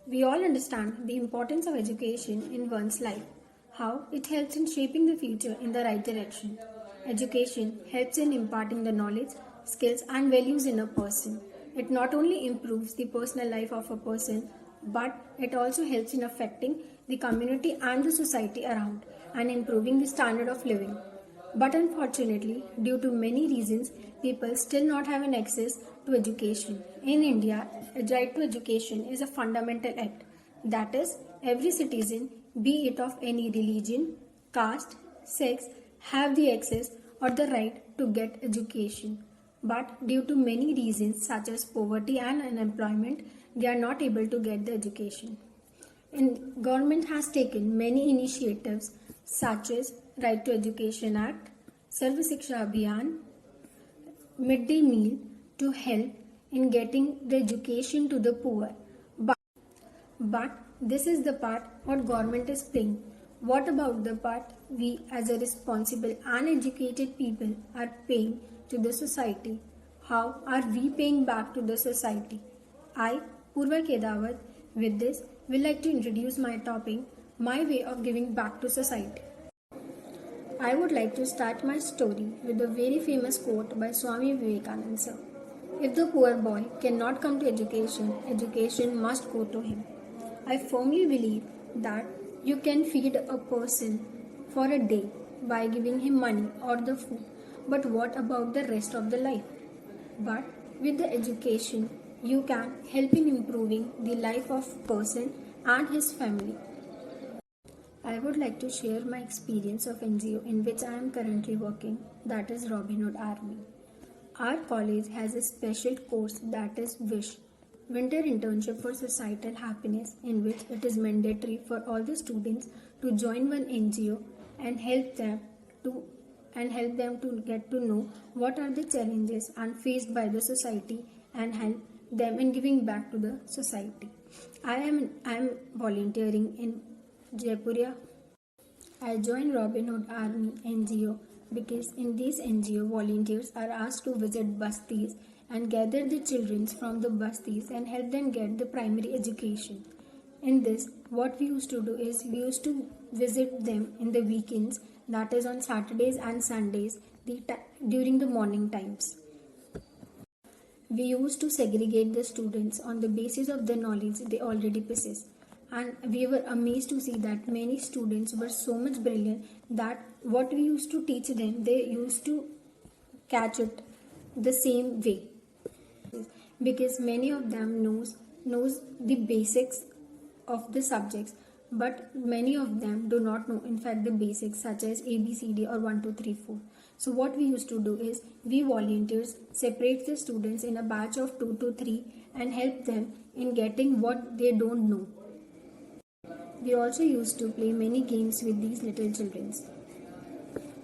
We all understand the importance of education in one's life, how it helps in shaping the future in the right direction. Education helps in imparting the knowledge, skills, and values in a person. It not only improves the personal life of a person, but it also helps in affecting the community and the society around and improving the standard of living. But unfortunately, due to many reasons, people still not have an access to education. In India, a right to education is a fundamental act. That is, every citizen, be it of any religion, caste, sex, have the access or the right to get education. But due to many reasons such as poverty and unemployment, they are not able to get the education. And government has taken many initiatives such as Right to Education Act, Sarva Shiksha Abhiyan, midday meal to help in getting the education to the poor. But this is the part what government is playing. What about the part we as a responsible and educated people are paying to the society? How are we paying back to the society? I, Purva Kedawat, with this will like to introduce my topic, my way of giving back to society. I would like to start my story with a very famous quote by Swami Vivekananda sir. If the poor boy cannot come to education, education must go to him. I firmly believe that you can feed a person for a day by giving him money or the food, but what about the rest of the life? But with the education, you can help in improving the life of person and his family. I would like to share my experience of NGO in which I am currently working, that is Robin Hood Army. Our college has a special course that is WISH, Winter Internship for Societal Happiness, in which it is mandatory for all the students to join one NGO and help them to get to know what are the challenges and faced by the society and help them in giving back to the society. I am volunteering in Jaipuria. I joined Robin Hood Army NGO because in this NGO volunteers are asked to visit bastis and gather the children from the bastis and help them get the primary education. In this, what we used to do is we used to visit them in the weekends, that is on Saturdays and Sundays, during the morning times. We used to segregate the students on the basis of the knowledge they already possess. And we were amazed to see that many students were so much brilliant that what we used to teach them, they used to catch it the same way. Because many of them knows the basics of the subjects, but many of them do not know in fact the basics such as ABCD or 1 2 3 4. So what we used to do is we volunteers separate the students in a batch of 2 to 3 and help them in getting what they don't know. We also used to play many games with these little children.